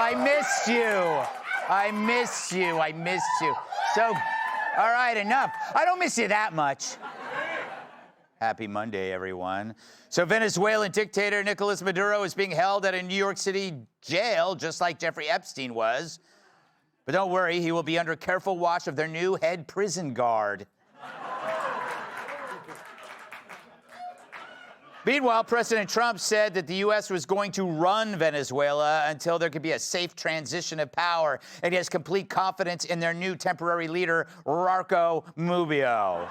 I missed you. I missed you. I missed you. So, all right, enough. I don't miss you that much. Happy Monday, everyone. So Venezuelan dictator Nicolas Maduro is being held at a New York City jail, just like Jeffrey Epstein was. But don't worry, he will be under careful watch of their new head prison guard. Meanwhile, President Trump said that the U.S. was going to run Venezuela until there could be a safe transition of power, and he has complete confidence in their new temporary leader, Marco Rubio.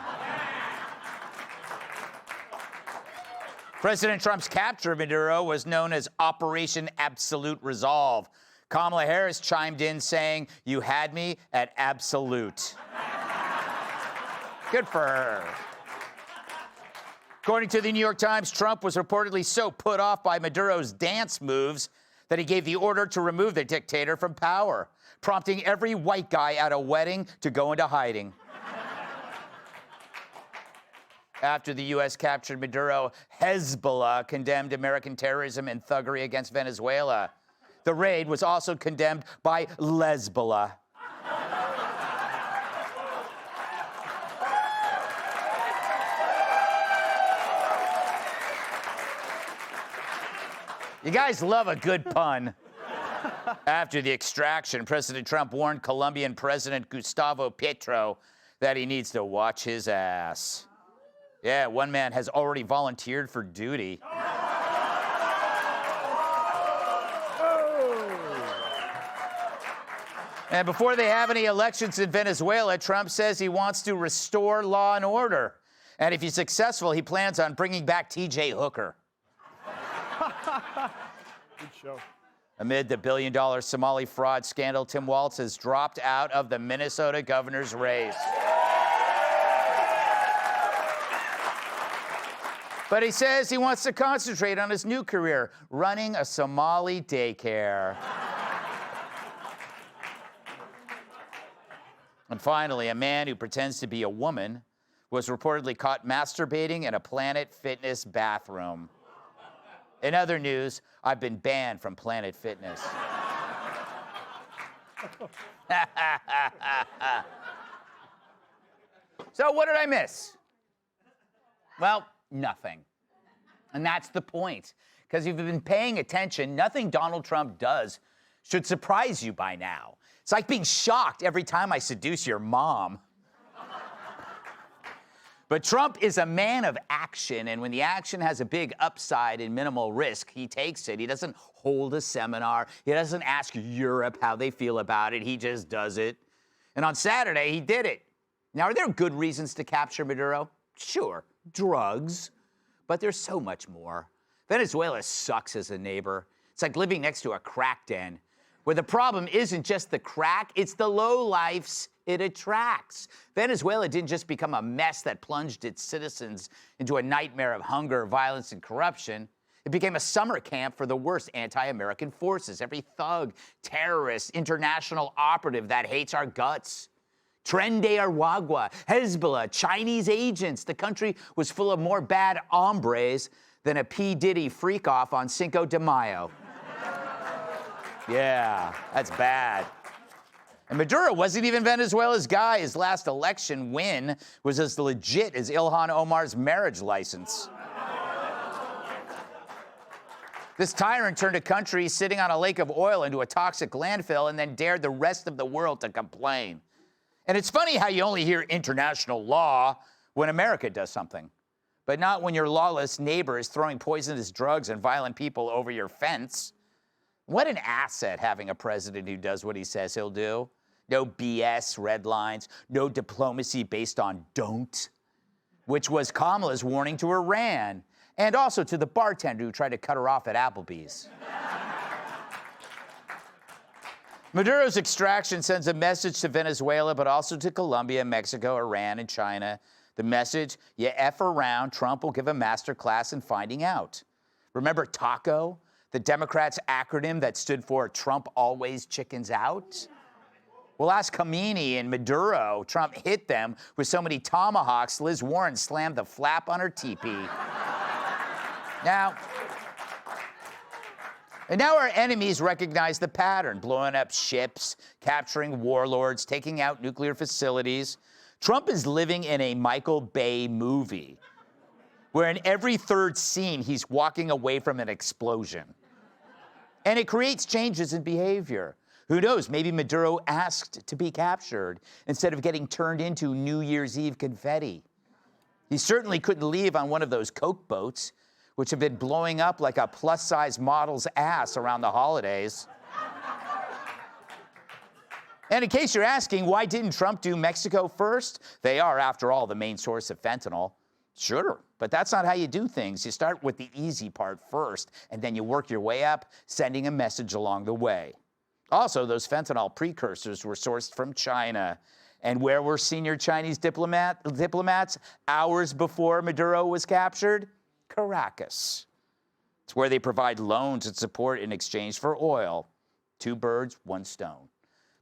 President Trump's capture of Maduro was known as Operation Absolute Resolve. Kamala Harris chimed in saying, "You had me at absolute." Good for her. According to the New York Times, Trump was reportedly so put off by Maduro's dance moves that he gave the order to remove the dictator from power, prompting every white guy at a wedding to go into hiding. After the U.S. captured Maduro, Hezbollah condemned American terrorism and thuggery against Venezuela. The raid was also condemned by Lesbollah. You guys love a good pun. After the extraction, President Trump warned Colombian President Gustavo Petro that he needs to watch his ass. Yeah, one man has already volunteered for duty. And before they have any elections in Venezuela, Trump says he wants to restore law and order. And if he's successful, he plans on bringing back T.J. Hooker. Good show. Amid the billion-dollar Somali fraud scandal, Tim Walz has dropped out of the Minnesota governor's race. But he says he wants to concentrate on his new career, running a Somali daycare. And finally, a man who pretends to be a woman was reportedly caught masturbating in a Planet Fitness bathroom. In other news, I've been banned from Planet Fitness. So what did I miss? Well, nothing. And that's the point. Because if you've been paying attention, nothing Donald Trump does should surprise you by now. It's like being shocked every time I seduce your mom. But Trump is a man of action, and when the action has a big upside and minimal risk, he takes it. He doesn't hold a seminar. He doesn't ask Europe how they feel about it. He just does it. And on Saturday, he did it. Now, are there good reasons to capture Maduro? Sure, drugs. But there's so much more. Venezuela sucks as a neighbor. It's like living next to a crack den, where the problem isn't just the crack, it's the lowlifes it attracts. Venezuela didn't just become a mess that plunged its citizens into a nightmare of hunger, violence, and corruption. It became a summer camp for the worst anti-American forces. Every thug, terrorist, international operative that hates our guts. Tren de Aragua, Hezbollah, Chinese agents. The country was full of more bad hombres than a P. Diddy freak-off on Cinco de Mayo. Yeah, that's bad. And Maduro wasn't even Venezuela's guy. His last election win was as legit as Ilhan Omar's marriage license. This tyrant turned a country sitting on a lake of oil into a toxic landfill and then dared the rest of the world to complain. And it's funny how you only hear international law when America does something, but not when your lawless neighbor is throwing poisonous drugs and violent people over your fence. What an asset having a president who does what he says he'll do. No BS, red lines, no diplomacy based on don't, which was Kamala's warning to Iran and also to the bartender who tried to cut her off at Applebee's. Maduro's extraction sends a message to Venezuela, but also to Colombia, Mexico, Iran, and China. The message, you F around, Trump will give a master class in finding out. Remember TACO, the Democrats' acronym that stood for Trump always chickens out? Well, ask Khomeini and Maduro. Trump hit them with so many tomahawks, Liz Warren slammed the flap on her teepee. Now, And now our enemies recognize the pattern, blowing up ships, capturing warlords, taking out nuclear facilities. Trump is living in a Michael Bay movie, where in every third scene, he's walking away from an explosion. And it creates changes in behavior. Who knows, maybe Maduro asked to be captured instead of getting turned into New Year's Eve confetti. He certainly couldn't leave on one of those Coke boats, which have been blowing up like a plus-size model's ass around the holidays. And in case you're asking, why didn't Trump do Mexico first? They are, after all, the main source of fentanyl. Sure, but that's not how you do things. You start with the easy part first, and then you work your way up, sending a message along the way. Also, those fentanyl precursors were sourced from China. And where were senior Chinese diplomats hours before Maduro was captured? Caracas. It's where they provide loans and support in exchange for oil. 2 birds, 1 stone.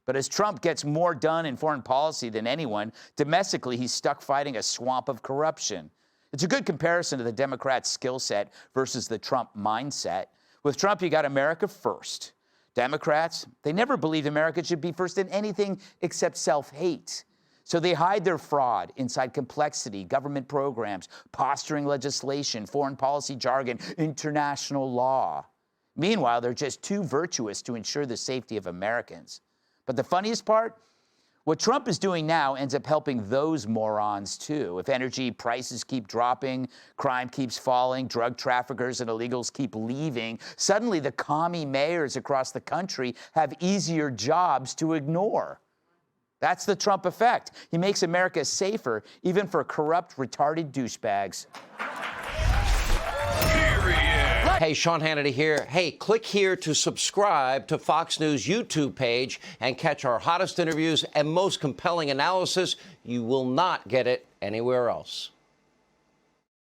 But as Trump gets more done in foreign policy than anyone, domestically he's stuck fighting a swamp of corruption. It's a good comparison to the Democrats' skill set versus the Trump mindset. With Trump, you got America first. Democrats, they never believed America should be first in anything except self-hate. So they hide their fraud inside complexity, government programs, posturing legislation, foreign policy jargon, international law. Meanwhile, they're just too virtuous to ensure the safety of Americans. But the funniest part? What Trump is doing now ends up helping those morons, too. If energy prices keep dropping, crime keeps falling, drug traffickers and illegals keep leaving, suddenly the commie mayors across the country have easier jobs to ignore. That's the Trump effect. He makes America safer, even for corrupt, retarded douchebags. Hey, Sean Hannity here. Hey, click here to subscribe to Fox News YouTube page and catch our hottest interviews and most compelling analysis. You will not get it anywhere else.